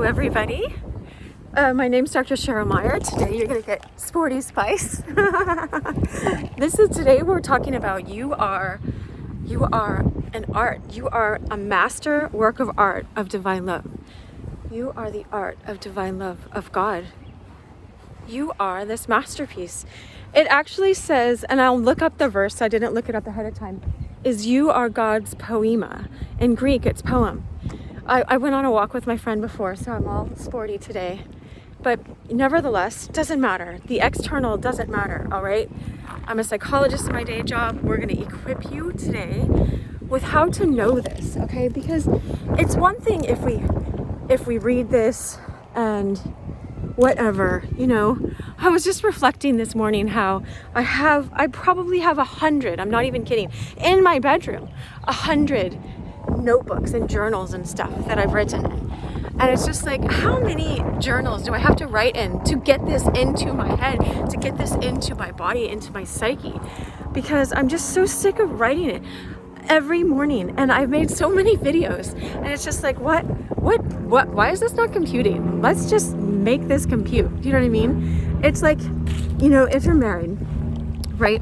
everybody. My name's Dr. Cheryl Meyer. Today you're going to get Sporty Spice. Today we're talking about you are an art. You are a master work of art of divine love. You are the art of divine love of God. You are this masterpiece. It actually says, and I'll look up the verse, I didn't look it up ahead of time, is you are God's poema. In Greek, it's poem. I went on a walk with my friend before, so I'm all sporty today. But nevertheless, doesn't matter. The external doesn't matter, all right? I'm a psychologist in my day job. We're going to equip you today with how to know this, okay? Because it's one thing if we read this and whatever, I was just reflecting this morning how I probably have 100, I'm not even kidding, in my bedroom, 100 notebooks and journals and stuff that I've written in. And it's just like, how many journals do I have to write in to get this into my head, to get this into my body, into my psyche? Because I'm just so sick of writing it every morning. And I've made so many videos and it's just like, what, why is this not computing? Let's just make this compute. You know what I mean? It's like, if you're married, right?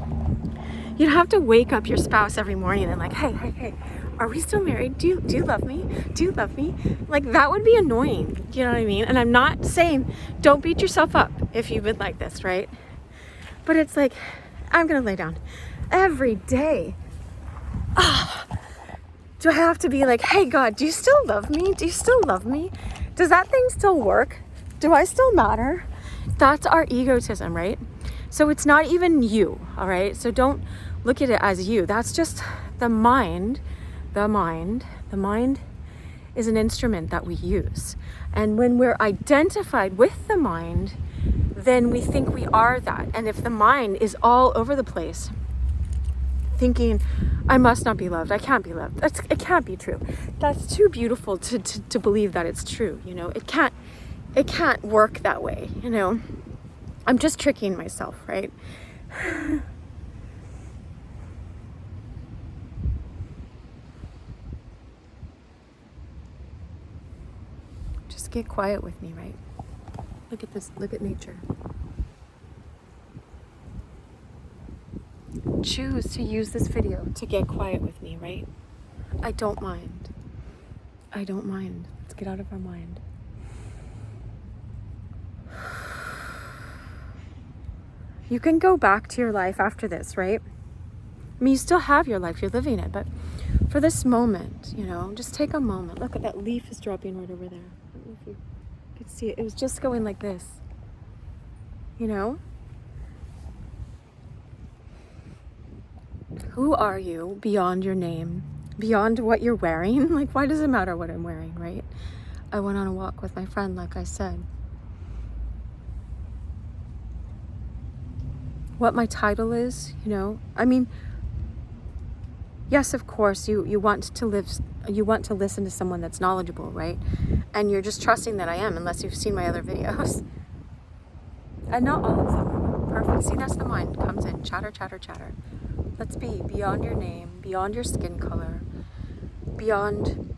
You'd have to wake up your spouse every morning and like, hey, are we still married? Do you love me? Do you love me? Like, that would be annoying. You know what I mean? And I'm not saying don't beat yourself up if you've been like this, right? But it's like, I'm going to lay down every day. Do I have to be like, hey, God, do you still love me? Do you still love me? Does that thing still work? Do I still matter? That's our egotism, right? So it's not even you, all right? So don't look at it as you. That's just the mind. The mind is an instrument that we use. And when we're identified with the mind, then we think we are that. And if the mind is all over the place, thinking, I must not be loved, I can't be loved, it can't be true. That's too beautiful to believe that it's true, It can't work that way, I'm just tricking myself, right? Just get quiet with me, right? Look at this, look at nature. Choose to use this video to get quiet with me, right? I don't mind. Let's get out of our mind. You can go back to your life after this, right? I mean, you still have your life, you're living it, but for this moment, just take a moment. Look at that leaf is dropping right over there. I don't know if you could see it. It was just going like this, Who are you beyond your name, beyond what you're wearing? Like, why does it matter what I'm wearing, right? I went on a walk with my friend, like I said. What my title is, I mean, yes, of course, you want to listen to someone that's knowledgeable, right? And you're just trusting that I am, unless you've seen my other videos. And not all of them are perfect. See, that's the mind comes in, chatter. Let's be beyond your name, beyond your skin color, beyond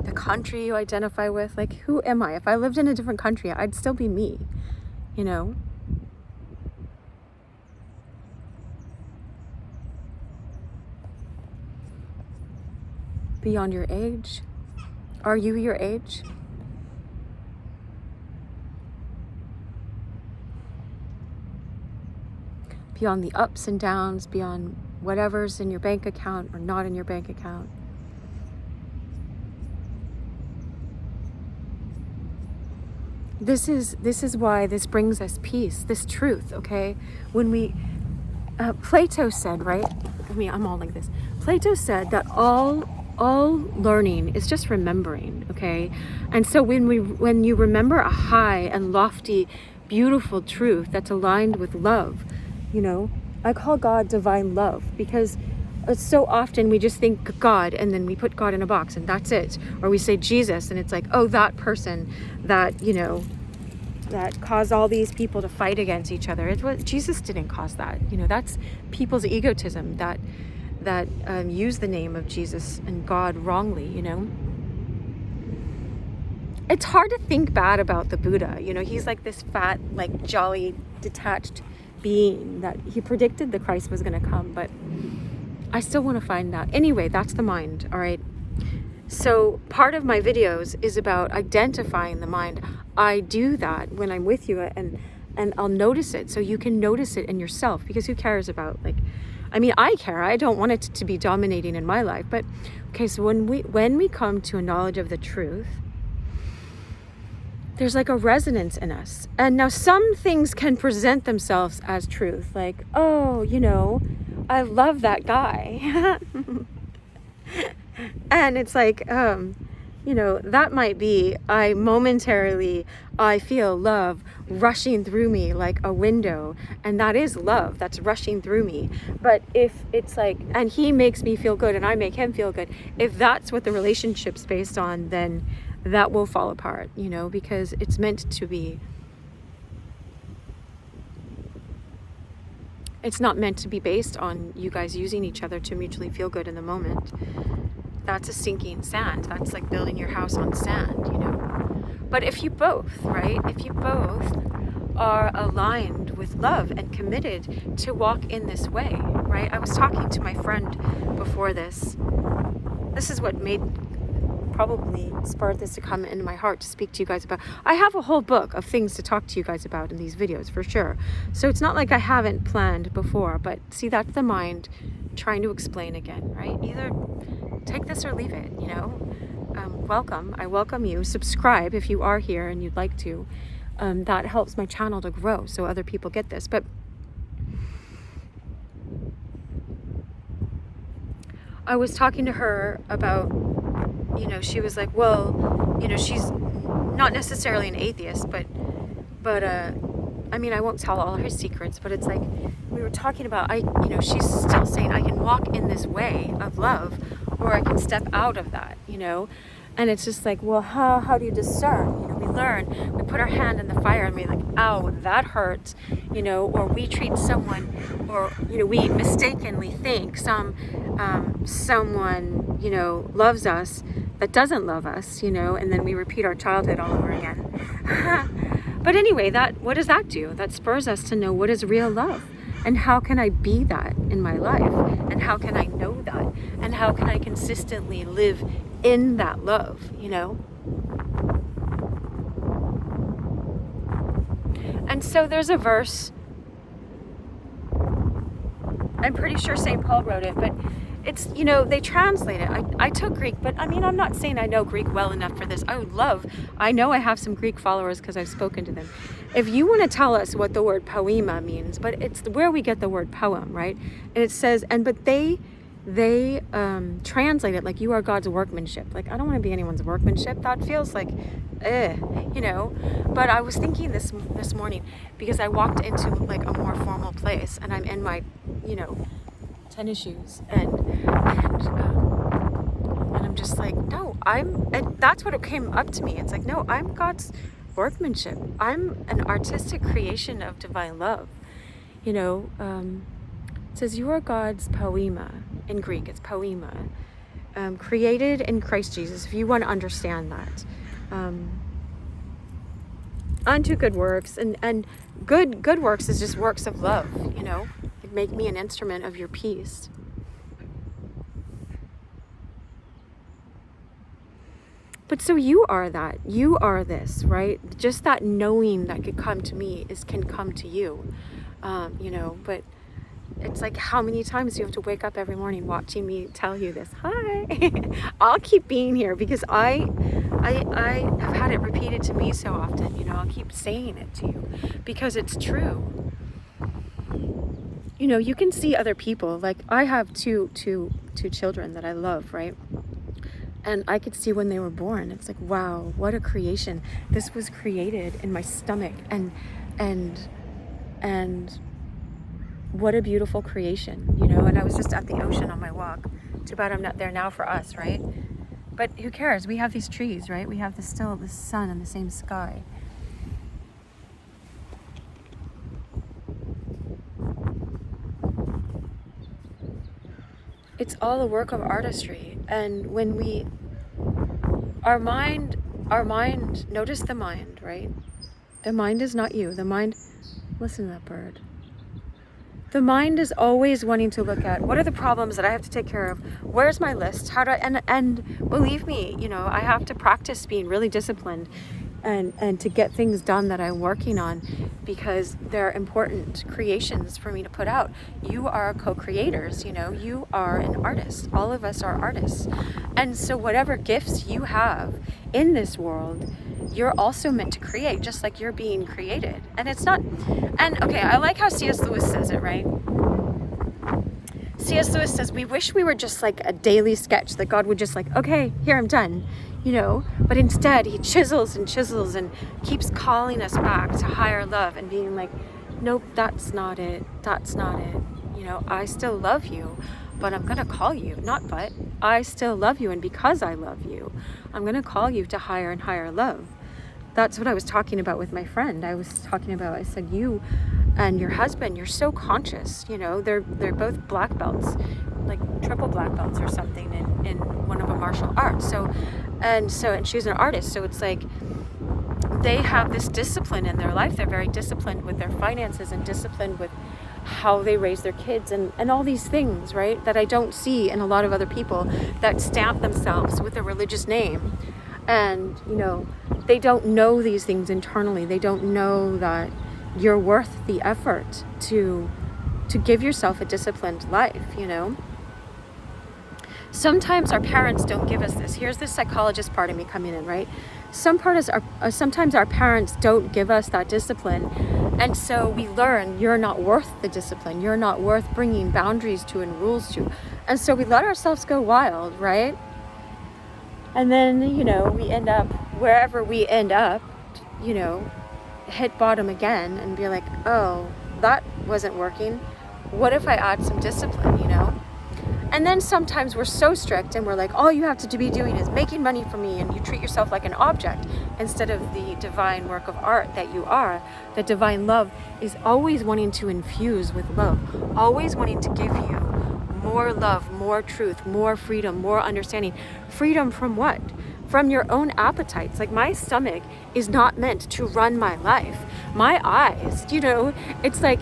the country you identify with. Like, who am I? If I lived in a different country, I'd still be me, Beyond your age. Are you your age? Beyond the ups and downs, beyond whatever's in your bank account or not in your bank account. This is why this brings us peace, this truth, okay? When we, Plato said, right? I mean, I'm all like this. Plato said that all learning is just remembering, okay? And so when you remember a high and lofty, beautiful truth that's aligned with love, I call God divine love because so often we just think God and then we put God in a box and that's it. Or we say Jesus and it's like, oh, that person that, that caused all these people to fight against each other. Jesus didn't cause that. That's people's egotism that use the name of Jesus and God wrongly, it's hard to think bad about the Buddha. You know, he's like this fat, like jolly, detached being that he predicted the Christ was going to come, but I still want to find out. Anyway, that's the mind, all right? So part of my videos is about identifying the mind. I do that when I'm with you, and I'll notice it, so you can notice it in yourself, because who cares about, like, I mean, I care. I don't want it to be dominating in my life, but okay, so when we come to a knowledge of the truth, there's like a resonance in us. And now some things can present themselves as truth, like, oh, you know, I love that guy. And it's like, you know, that might be, I feel love rushing through me like a window, and that is love that's rushing through me. But if it's like, and he makes me feel good and I make him feel good, if that's what the relationship's based on, then that will fall apart, you know, because it's meant to be. It's not meant to be based on you guys using each other to mutually feel good in the moment. That's a sinking sand. That's like building your house on sand, you know. But if you both, right? If you both are aligned with love and committed to walk in this way, right? I was talking to my friend before this. This is what probably spurred this to come into my heart to speak to you guys about. I have a whole book of things to talk to you guys about in these videos, for sure. So it's not like I haven't planned before, but see, that's the mind trying to explain again, right? Either take this or leave it, you know. Welcome. I welcome you. Subscribe if you are here and you'd like to. That helps my channel to grow so other people get this. But I was talking to her about, you know, she was like, well, you know, she's not necessarily an atheist, but I mean, I won't tell all her secrets, but it's like, we were talking about, you know, she's still saying I can walk in this way of love, or I can step out of that, you know. And it's just like, well, how do you discern? You know, we learn, we put our hand in the fire and we're like, ow, that hurts, you know, or we treat someone, or, you know, we mistakenly think someone, you know, loves us that doesn't love us, you know, and then we repeat our childhood all over again. But anyway, what does that do? That spurs us to know what is real love. And how can I be that in my life? And how can I know that? And how can I consistently live in that love, you know? And so there's a verse, I'm pretty sure St. Paul wrote it, but it's, you know, they translate it. I took Greek, but I mean, I'm not saying I know Greek well enough for this. I know I have some Greek followers because I've spoken to them. If you want to tell us what the word poema means, but it's where we get the word poem, right? And it says, but they translate it like you are God's workmanship. Like, I don't want to be anyone's workmanship. That feels like, you know. But I was thinking this morning, because I walked into like a more formal place and I'm in my, you know, tennis shoes and I'm just like, no, and that's what it came up to me. It's like, no, I'm God's workmanship. I'm an artistic creation of divine love. You know, it says you are God's poema. In Greek, it's poema. Created in Christ Jesus, if you want to understand that. Unto good works, and good works is just works of love, you know. Make me an instrument of your peace. But so you are that. You are this, right? Just that knowing that could come to me can come to you, you know. But it's like, how many times do you have to wake up every morning watching me tell you this? Hi. I'll keep being here because I have had it repeated to me so often. You know, I'll keep saying it to you because it's true. You know, you can see other people. Like, I have two children that I love, right? And I could see when they were born. It's like, wow, what a creation. This was created in my stomach, and what a beautiful creation, you know. And I was just at the ocean on my walk. Too bad I'm not there now for us, right? But who cares? We have these trees, right? We have the sun and the same sky. It's all a work of artistry. And when our mind our mind, notice the mind, right? The mind is not you. The mind, listen to that bird. The mind is always wanting to look at, what are the problems that I have to take care of? Where's my list? How do I, and believe me, I have to practice being really disciplined and to get things done that I'm working on, because they're important creations for me to put out. You are co-creators, you are an artist. All of us are artists. And so whatever gifts you have in this world, you're also meant to create, just like you're being created. And it's not, and okay, I like how C.S. Lewis says it, right? C.S. Lewis says, we wish we were just like a daily sketch, that God would just like, okay, here, I'm done, but instead he chisels and keeps calling us back to higher love and being like, nope, that's not it. I still love you, but I'm gonna call you, I still love you, and because I love you, I'm gonna call you to higher and higher love. That's what I was talking about with my friend. I said, you and your husband, you're so conscious, they're both black belts, like triple black belts or something in one of a martial arts. And she's an artist. So it's like, they have this discipline in their life. They're very disciplined with their finances and disciplined with how they raise their kids and all these things, right? That I don't see in a lot of other people that stamp themselves with a religious name. And, they don't know these things internally. They don't know that you're worth the effort to give yourself a disciplined life, Sometimes our parents don't give us this. Here's the psychologist part of me coming in, right? Sometimes our parents don't give us that discipline. And so we learn you're not worth the discipline. You're not worth bringing boundaries to and rules to. And so we let ourselves go wild, right? And then, we end up wherever we end up, hit bottom again and be like, oh, that wasn't working. What if I add some discipline, And then sometimes we're so strict and we're like, all you have to be doing is making money for me, and you treat yourself like an object instead of the divine work of art that you are. The divine love is always wanting to infuse with love, always wanting to give you more love, more truth, more freedom, more understanding. Freedom from what? From your own appetites. Like, my stomach is not meant to run my life. My eyes, it's like,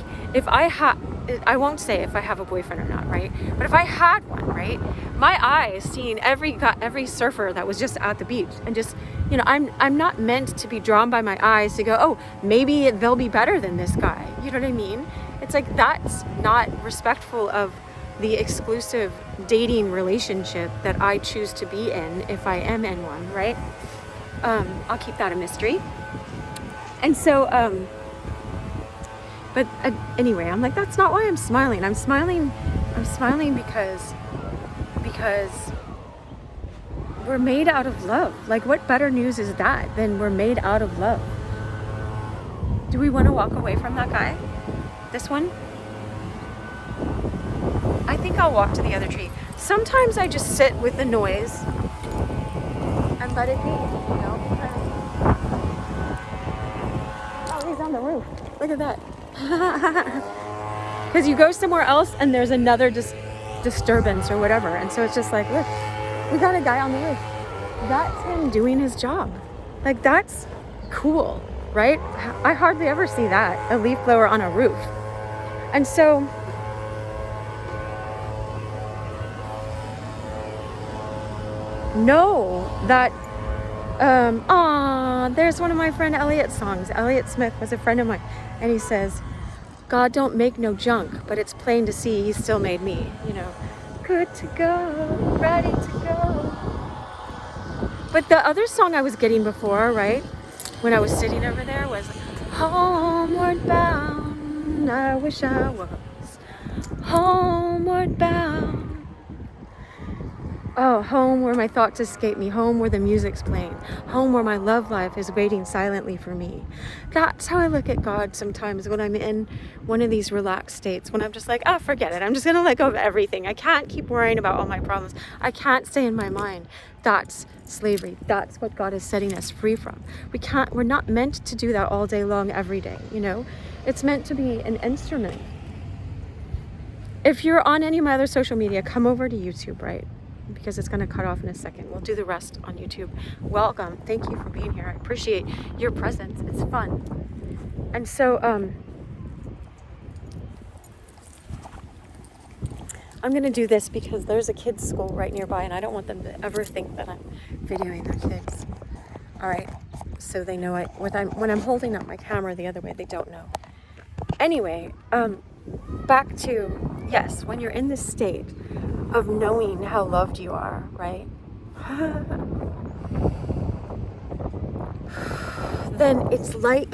I won't say if I have a boyfriend or not, right? But if I had one, right? My eyes seeing every surfer that was just at the beach, and just, I'm not meant to be drawn by my eyes to go, oh, maybe they'll be better than this guy. You know what I mean? It's like, that's not respectful of the exclusive dating relationship that I choose to be in, if I am in one, right? I'll keep that a mystery. And so, but anyway, I'm like, that's not why I'm smiling. I'm smiling because we're made out of love. Like, what better news is that than we're made out of love? Do we want to walk away from that guy? This one? I think I'll walk to the other tree. Sometimes I just sit with the noise and let it be, Oh, he's on the roof. Look at that. Because you go somewhere else and there's another disturbance or whatever. And so it's just like, look, we got a guy on the roof. That's him doing his job. Like, that's cool, right? I hardly ever see that, a leaf blower on a roof. And so know that there's one of my friend Elliot's songs. Elliot Smith was a friend of mine, and he says, God don't make no junk, but it's plain to see he still made me, good to go, ready to go. But the other song I was getting before, right, when I was sitting over there, was homeward bound, I wish I was homeward bound. Oh, home where my thoughts escape me, home where the music's playing, home where my love life is waiting silently for me. That's how I look at God sometimes when I'm in one of these relaxed states, when I'm just like, oh, forget it. I'm just going to let go of everything. I can't keep worrying about all my problems. I can't stay in my mind. That's slavery. That's what God is setting us free from. We're not meant to do that all day long, every day, It's meant to be an instrument. If you're on any of my other social media, come over to YouTube, right? because it's going to cut off in a second. We'll do the rest on YouTube. Welcome. Thank you for being here. I appreciate your presence. It's fun. And so I'm going to do this because there's a kids' school right nearby, and I don't want them to ever think that I'm videoing their kids. All right? So they know when I'm holding up my camera the other way, they don't know. Anyway, back to, yes, when you're in this state of knowing how loved you are, right? Then it's like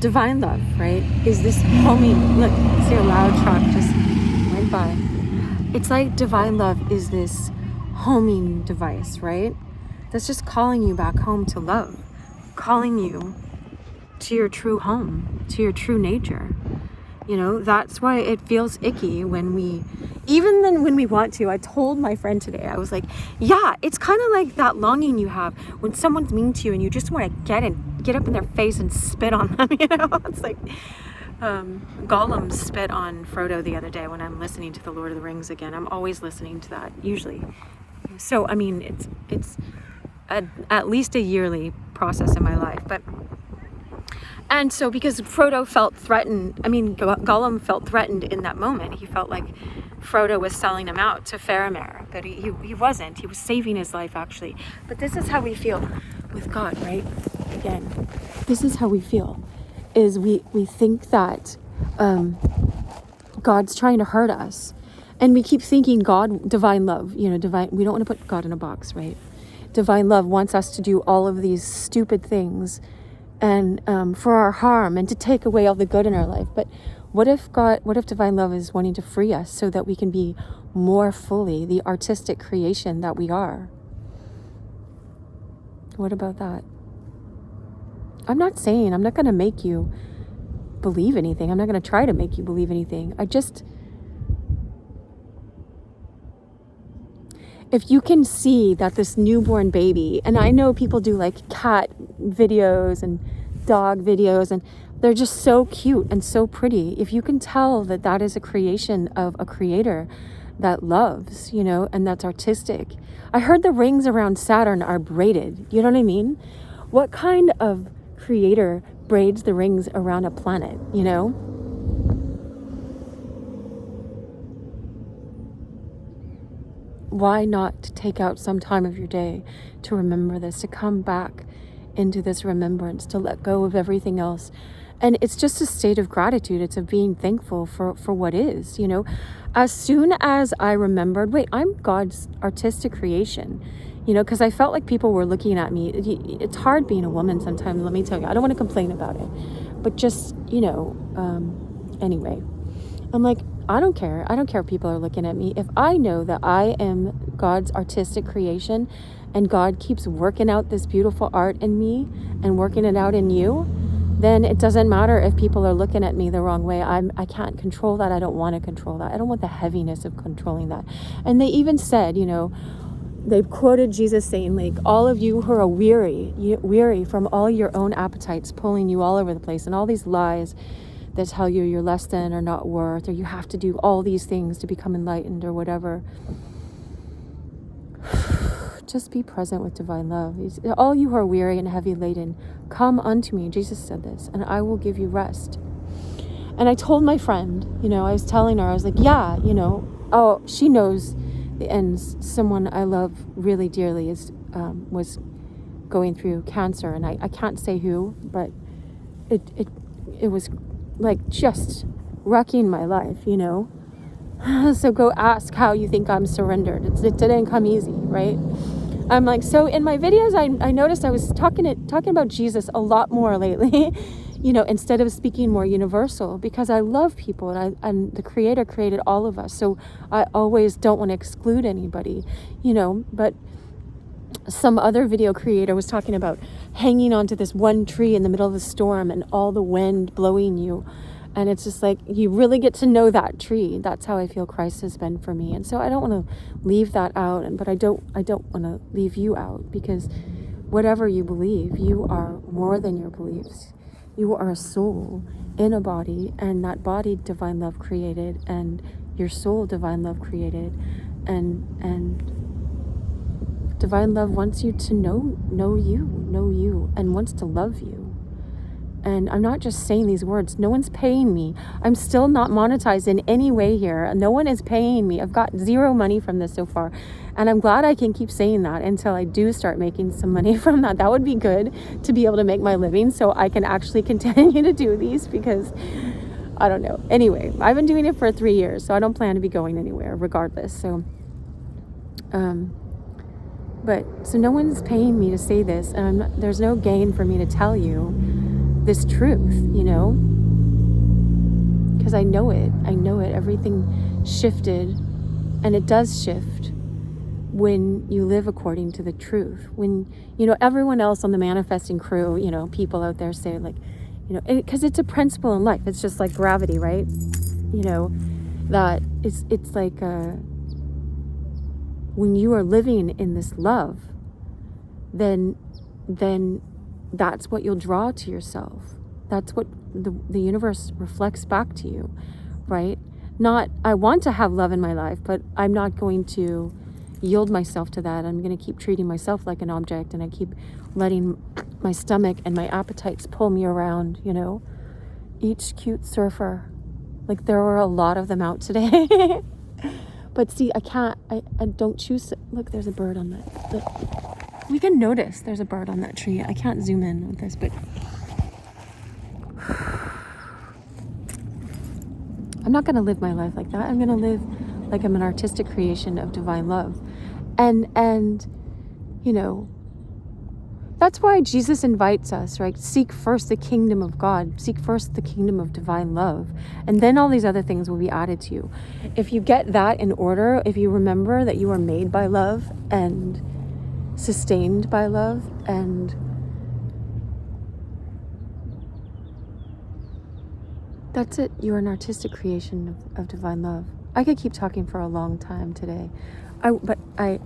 divine love, right? Is this homing, look, see a loud truck just went by. It's like divine love is this homing device, right? That's just calling you back home to love, calling you to your true home, to your true nature. You know, that's why it feels icky when we want to. I told my friend today, I was like, yeah, it's kind of like that longing you have when someone's mean to you and you just want to get up in their face and spit on them, you know? It's like Gollum spit on Frodo the other day when I'm listening to the Lord of the Rings again. I'm always listening to that, usually. So, I mean, it's at least a yearly process in my life, and so because Frodo felt threatened, Gollum felt threatened in that moment. He felt like Frodo was selling him out to Faramir, but he wasn't. He was saving his life, actually. But this is how we feel with God, right? Again, this is how we feel, is we think that God's trying to hurt us. And we keep thinking God, divine love, we don't want to put God in a box, right? Divine love wants us to do all of these stupid things and for our harm and to take away all the good in our life. But what if divine love is wanting to free us so that we can be more fully the artistic creation that we are? What about that? I'm not going to make you believe anything. I'm not going to try to make you believe anything. If you can see that this newborn baby, and I know people do like cat videos and dog videos, and they're just so cute and so pretty. If you can tell that that is a creation of a creator that loves, and that's artistic. I heard the rings around Saturn are braided. You know what I mean? What kind of creator braids the rings around a planet, Why not take out some time of your day to remember this, to come back into this remembrance, to let go of everything else? And it's just a state of gratitude. It's of being thankful for what is, As soon as I remembered, wait, I'm God's artistic creation, because I felt like people were looking at me. It's hard being a woman sometimes, let me tell you. I don't want to complain about it. But just, anyway, I'm like, I don't care if people are looking at me. If I know that I am God's artistic creation and God keeps working out this beautiful art in me and working it out in you, then it doesn't matter if people are looking at me the wrong way. I can't control that. I don't want to control that. I don't want the heaviness of controlling that. And they even said, they've quoted Jesus saying, like, all of you who are weary from all your own appetites pulling you all over the place, and all these lies that tell you you're less than or not worth, or you have to do all these things to become enlightened or whatever. Just be present with divine love. All you who are weary and heavy laden, come unto me. Jesus said this, and I will give you rest. And I told my friend, I was telling her, I was like, yeah, she knows the ends. Someone I love really dearly was going through cancer, and I can't say who, but it was like just wrecking my life, So go ask how you think I'm surrendered. It didn't come easy, right? I'm like, so in my videos, I noticed I was talking about Jesus a lot more lately, instead of speaking more universal, because I love people, and the Creator created all of us. So I always don't want to exclude anybody, but some other video creator was talking about hanging onto this one tree in the middle of a storm and all the wind blowing you. And it's just like, you really get to know that tree. That's how I feel Christ has been for me. And so I don't want to leave that out, but I don't want to leave you out, because whatever you believe, you are more than your beliefs. You are a soul in a body, and that body divine love created, and your soul divine love created, and divine love wants you to know you, and wants to love you. And I'm not just saying these words. No one's paying me. I'm still not monetized in any way here. No one is paying me. I've got zero money from this so far. And I'm glad I can keep saying that until I do start making some money from that. That would be good, to be able to make my living so I can actually continue to do these, because I don't know. Anyway, I've been doing it for 3 years, so I don't plan to be going anywhere regardless. So, so no one's paying me to say this, and there's no gain for me to tell you this truth, because I know it. Everything shifted, and it does shift when you live according to the truth. When, everyone else on the manifesting crew, people out there say, like, because it's a principle in life. It's just like gravity, right? That it's like when you are living in this love, then that's what you'll draw to yourself. That's what the universe reflects back to you, right? Not, I want to have love in my life, but I'm not going to yield myself to that. I'm going to keep treating myself like an object, and I keep letting my stomach and my appetites pull me around, Each cute surfer. Like, there were a lot of them out today. But see, I don't choose to. Look, there's a bird on that. We can notice there's a bird on that tree. I can't zoom in with this, but I'm not going to live my life like that. I'm going to live like I'm an artistic creation of divine love. And that's why Jesus invites us, right? Seek first the kingdom of God. Seek first the kingdom of divine love. And then all these other things will be added to you. If you get that in order, if you remember that you are made by love and sustained by love, and that's it. You're an artistic creation of divine love. I could keep talking for a long time today.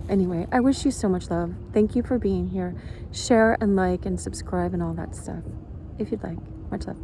Anyway, I wish you so much love. Thank you for being here. Share and like and subscribe and all that stuff, if you'd like. Much love.